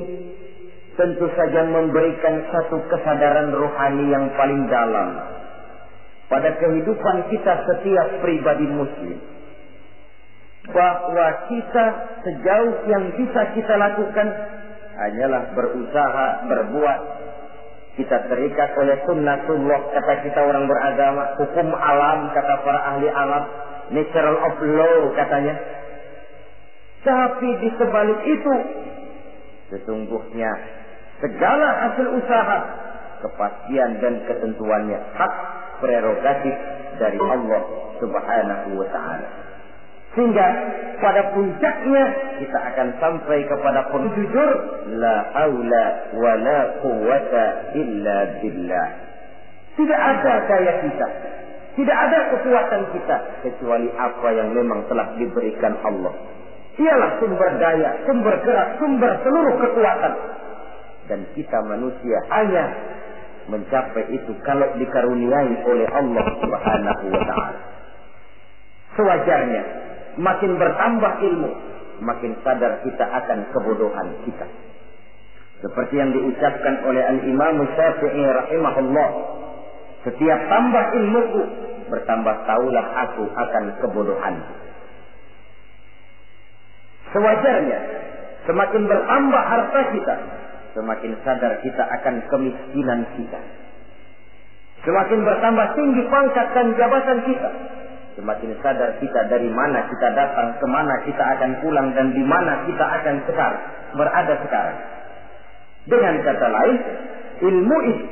tentu saja memberikan satu kesadaran rohani yang paling dalam pada kehidupan kita setiap pribadi muslim, bahwa kita sejauh yang bisa kita lakukan hanyalah berusaha, berbuat. Kita terikat oleh sunnatullah, kata kita orang beragama, hukum alam kata para ahli alam, natural of law katanya. Tapi di sebalik itu sesungguhnya segala hasil usaha, kepastian dan ketentuannya hak prerogatif dari Allah subhanahu wa ta'ala. Sehingga pada puncaknya kita akan sampai kepada penjujur la haula wa la quwwata illa billah. Tidak ada daya kita, tidak ada kekuatan kita kecuali apa yang memang telah diberikan Allah. Ialah sumber daya, sumber gerak, sumber seluruh kekuatan. Dan kita manusia hanya mencapai itu kalau dikaruniai oleh Allah subhanahu wa ta'ala. Sewajarnya, makin bertambah ilmu, makin sadar kita akan kebodohan kita. Seperti yang diucapkan oleh Al-Imam Syafi'i rahimahullah, setiap tambah ilmuku, bertambah taulah aku akan kebodohan. Sewajarnya, semakin bertambah harta kita, semakin sadar kita akan kemiskinan kita. Semakin bertambah tinggi pangkat dan jabatan kita, semakin sadar kita dari mana kita datang, kemana kita akan pulang, dan di mana kita akan berada sekarang. Dengan kata lain, ilmu itu,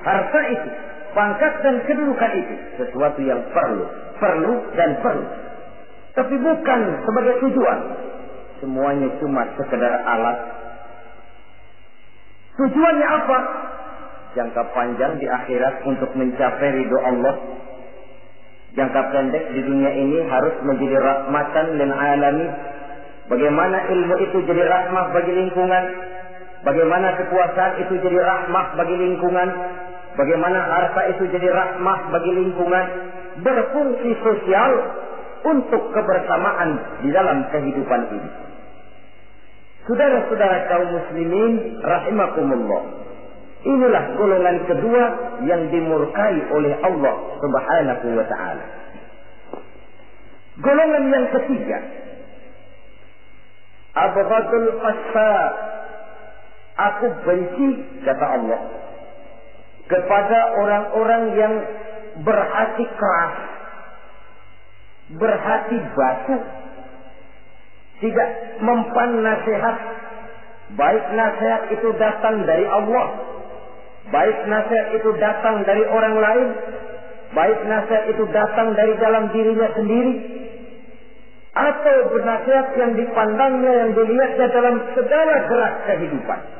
harta itu, pangkat dan kedudukan itu sesuatu yang perlu dan perlu. Tapi bukan sebagai tujuan. Semuanya cuma sekedar alat. Tujuannya apa? Jangka panjang di akhirat untuk mencapai ridho Allah. Jangka pendek di dunia ini harus menjadi rahmatan lil alamin. Bagaimana ilmu itu jadi rahmah bagi lingkungan? Bagaimana kekuasaan itu jadi rahmah bagi lingkungan? Bagaimana harta itu jadi rahmah bagi lingkungan? Berfungsi sosial untuk kebersamaan di dalam kehidupan ini. Saudara-saudara kaum muslimin rahimakumullah. Inilah golongan kedua yang dimurkai oleh Allah Subhanahu wa ta'ala. Golongan yang ketiga, abghadul fasad. Aku benci, kata Allah, kepada orang-orang yang berhati keras, berhati batu, tidak mempan nasihat. Baik nasihat itu datang dari Allah, baik nasihat itu datang dari orang lain, baik nasihat itu datang dari dalam dirinya sendiri, atau bernasihat yang dipandangnya, yang dilihatnya dalam segala gerak kehidupan.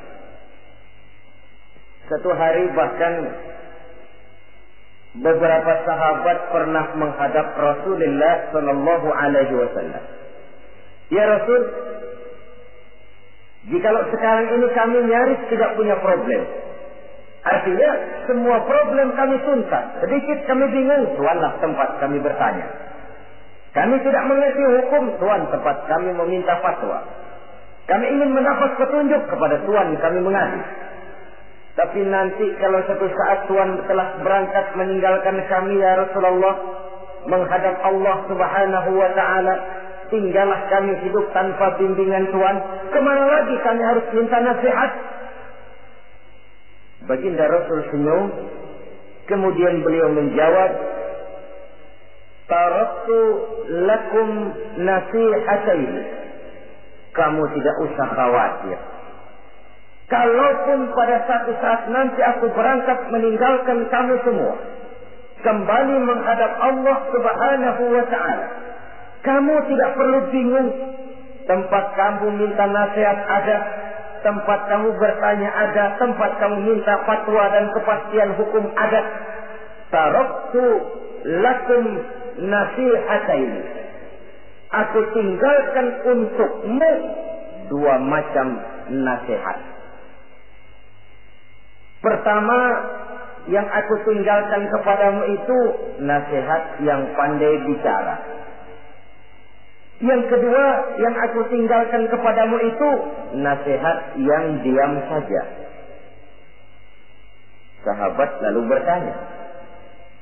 Satu hari bahkan beberapa sahabat pernah menghadap Rasulullah Sallallahu Alaihi Wasallam. Ya Rasul, jikalau sekarang ini kami nyaris tidak punya problem, artinya semua problem kami tuntas, sedikit kami bingung, Tuanlah tempat kami bertanya. Kami tidak mengerti hukum, Tuan tempat kami meminta fatwa. Kami ingin mendapat petunjuk, kepada Tuan kami mengadu. Tapi nanti kalau satu saat Tuhan telah berangkat meninggalkan kami, ya Rasulullah, menghadap Allah Subhanahu wa ta'ala, tinggallah kami hidup tanpa bimbingan Tuhan. Kemana lagi kami harus minta nasihat? Baginda Rasul senyum. Kemudian beliau menjawab, taraktu lakum nasihatain. Kamu tidak usah khawatir. Kalaupun pada satu saat nanti aku berangkat meninggalkan kamu semua, kembali menghadap Allah Subhanahu wa ta'ala, kamu tidak perlu bingung. Tempat kamu minta nasihat ada, tempat kamu bertanya ada, tempat kamu minta fatwa dan kepastian hukum ada. Taraktu lakum nasihatain. Aku tinggalkan untukmu dua macam nasihat. Pertama, yang aku tinggalkan kepadamu itu nasihat yang pandai bicara. Yang kedua, yang aku tinggalkan kepadamu itu nasihat yang diam saja. Sahabat lalu bertanya,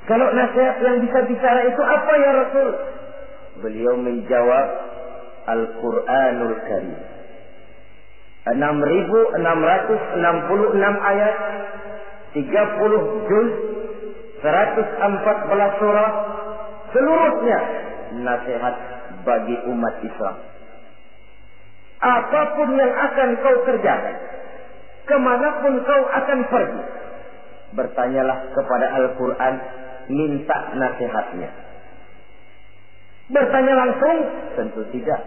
kalau nasihat yang bisa bicara itu apa ya Rasul? Beliau menjawab, Al-Quranul Karim. 6.666 ayat, 30 juz, 114 surah, seluruhnya nasihat bagi umat Islam. Apapun yang akan kau kerjakan, kemanapun kau akan pergi, bertanyalah kepada Al-Quran, minta nasihatnya. Bertanya langsung? Tentu tidak.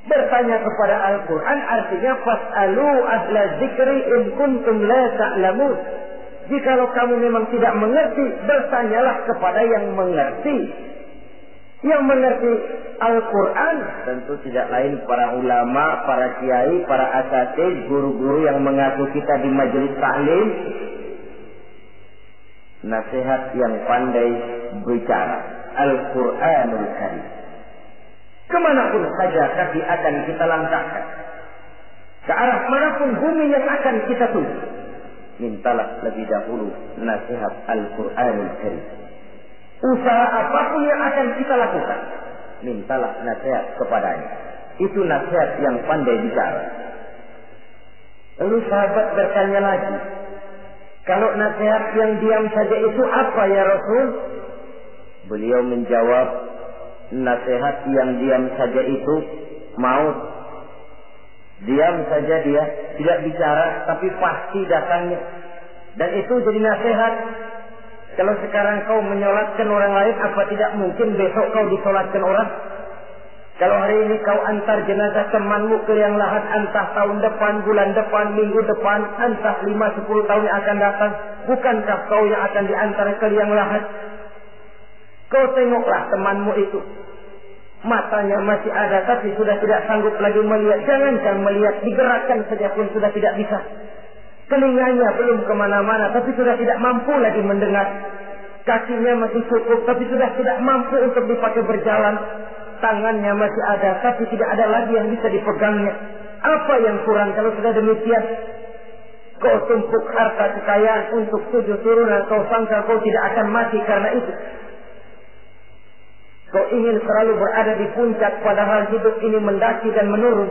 Bertanya kepada Al-Quran artinya fas'alu ahla zikri in kuntum la ta'lamun. Jikalau kamu memang tidak mengerti, bertanyalah kepada yang mengerti. Yang mengerti Al-Quran tentu tidak lain para ulama, para kiai, para asatidz, guru-guru yang mengaku kita di majelis taklim. Nasihat yang pandai bicara, Al-Quranul Karim. Kemanapun saja kaki akan kita langkahkan, ke arah manapun bumi yang akan kita tuju, mintalah lebih dahulu nasihat Al-Quranul Karim. Usaha apapun yang akan kita lakukan, mintalah nasihat kepadanya. Itu nasihat yang pandai bicara. Lalu sahabat bertanya lagi, kalau nasihat yang diam saja itu apa ya Rasul? Beliau menjawab, nasihat yang diam saja itu maut. Diam saja dia, tidak bicara, tapi pasti datangnya. Dan itu jadi nasihat. Kalau sekarang kau menyolatkan orang lain, apa tidak mungkin besok kau disolatkan orang? Kalau hari ini kau antar jenazah temanmu ke liang lahat, entah tahun depan, bulan depan, minggu depan, entah 5-10 tahun yang akan datang, bukankah kau yang akan diantar ke liang lahat? Kau tengoklah temanmu itu. Matanya masih ada, tapi sudah tidak sanggup lagi melihat. Jangankan melihat, digerakkan saja pun sudah tidak bisa. Telinganya belum kemana-mana, tapi sudah tidak mampu lagi mendengar. Kakinya masih cukup, tapi sudah tidak mampu untuk dipakai berjalan. Tangannya masih ada, tapi tidak ada lagi yang bisa dipegangnya. Apa yang kurang kalau sudah demikian? Kau tumpuk harta kekayaan untuk 7 turunan, kau sangka kau tidak akan mati karena itu. Kau ingin selalu berada di puncak, padahal hidup ini mendaki dan menurun.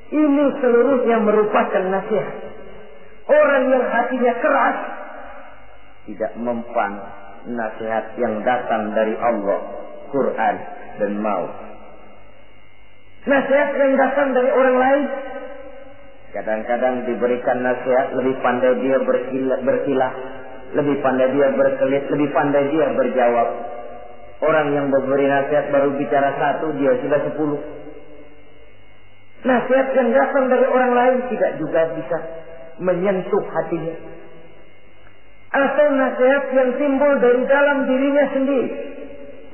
Ini seluruhnya merupakan nasihat. Orang yang hatinya keras tidak mempan nasihat yang datang dari Allah, Quran dan maut. Nasihat yang datang dari orang lain, kadang-kadang diberikan nasihat, lebih pandai dia berkilah, lebih pandai dia berkelit, lebih pandai dia berjawab. Orang yang memberi nasihat baru bicara 1, dia sudah 10. Nasihat yang datang dari orang lain tidak juga bisa menyentuh hatinya. Atau nasihat yang timbul dari dalam dirinya sendiri.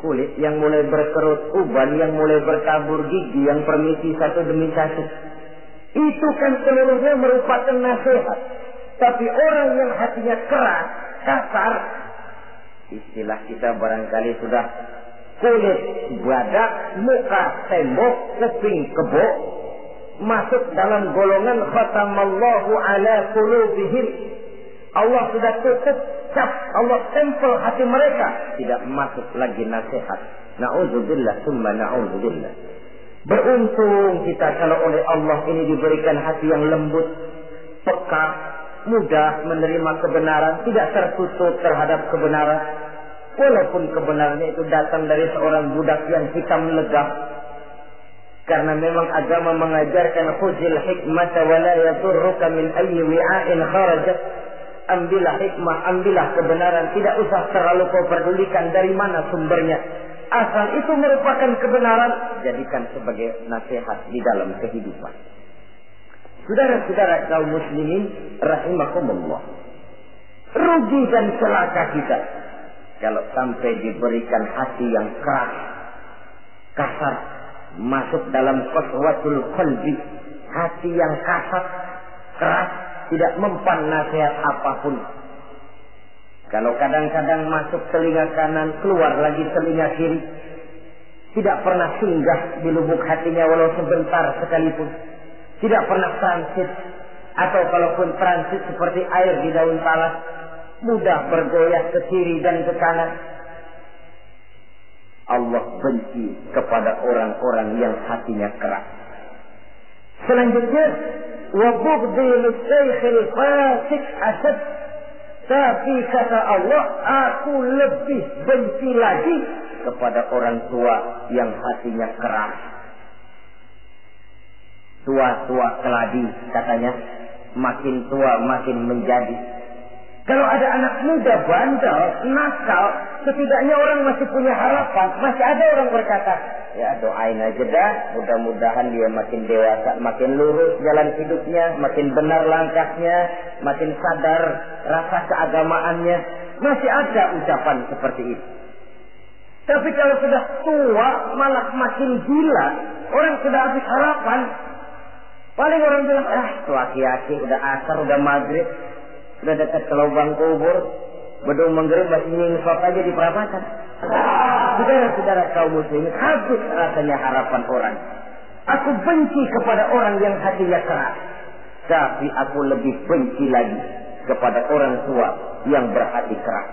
Kulit yang mulai berkerut, uban yang mulai bertabur, gigi yang permisi satu demi satu. Itu kan seluruhnya merupakan nasihat. Tapi orang yang hatinya keras, kasar, istilah kita barangkali sudah kulit badak, muka tembok, kuping kebo, masuk dalam golongan khatamallahu ala qulubihim. Allah sudah tutup cap, Allah tempel hati mereka, tidak masuk lagi nasihat. Na'udzubillah summa na'udzubillah. Beruntung kita kalau oleh Allah ini diberikan hati yang lembut, peka, mudah menerima kebenaran, tidak tertutup terhadap kebenaran. Walaupun kebenarannya itu datang dari seorang budak yang hitam legah. Karena memang agama mengajarkan khuzil hikmata wa la yadurruka min ayyi wi'ain kharajat. Ambillah hikmah, ambillah kebenaran, tidak usah terlalu kau pedulikan dari mana sumbernya. Asal itu merupakan kebenaran, jadikan sebagai nasihat di dalam kehidupan. Saudara-saudara kaum muslimin rahimakumullah. Rugi dan celaka kita kalau sampai diberikan hati yang keras, kasar, masuk dalam qaswatul qalbi, hati yang kasar, keras, tidak mempan nasihat apapun. Kalau kadang-kadang masuk telinga kanan, keluar lagi telinga kiri, tidak pernah singgah di lubuk hatinya walau sebentar sekalipun. Tidak pernah transit, atau kalaupun transit seperti air di daun talas, mudah bergoyah ke kiri dan ke kanan. Allah benci kepada orang-orang yang hatinya keras. Selanjutnya, wa bughdil syekhil fasik asad. Tapi kata Allah, aku lebih benci lagi kepada orang tua yang hatinya keras. Tua-tua keladi katanya, makin tua makin menjadi. Kalau ada anak muda bandel, nakal, setidaknya orang masih punya harapan. Masih ada orang berkata, ya doain aja dah, mudah-mudahan dia makin dewasa, makin lurus jalan hidupnya, makin benar langkahnya, makin sadar rasa keagamaannya. Masih ada ucapan seperti itu. Tapi kalau sudah tua, malah makin gila, orang sudah habis harapan. Paling orang bilang, tua aki-aki, udah asar, udah maghrib, udah dekat ke lubang kubur, bedung menggerib masih nyingsot aja di perapatan. Saudara-saudara kaum muslimin, habis rasanya harapan orang. Aku benci kepada orang yang hatinya keras, tapi aku lebih benci lagi kepada orang tua yang berhati keras.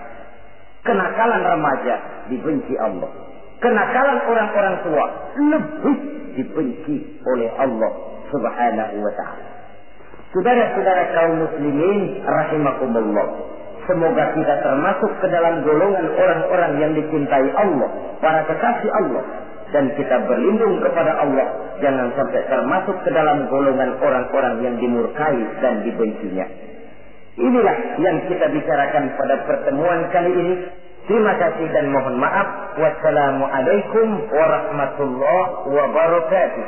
Kenakalan remaja dibenci Allah. Kenakalan orang-orang tua lebih dibenci oleh Allah Subhanahu wa ta'ala. Saudara-saudara kaum muslimin rahimakumullah, Semoga kita termasuk ke dalam golongan orang-orang yang dicintai Allah, para kekasih Allah. Dan kita berlindung kepada Allah, jangan sampai termasuk ke dalam golongan orang-orang yang dimurkai dan dibencinya. Inilah yang kita bicarakan pada pertemuan kali ini. Terima kasih dan mohon maaf. Wassalamualaikum warahmatullahi wabarakatuh.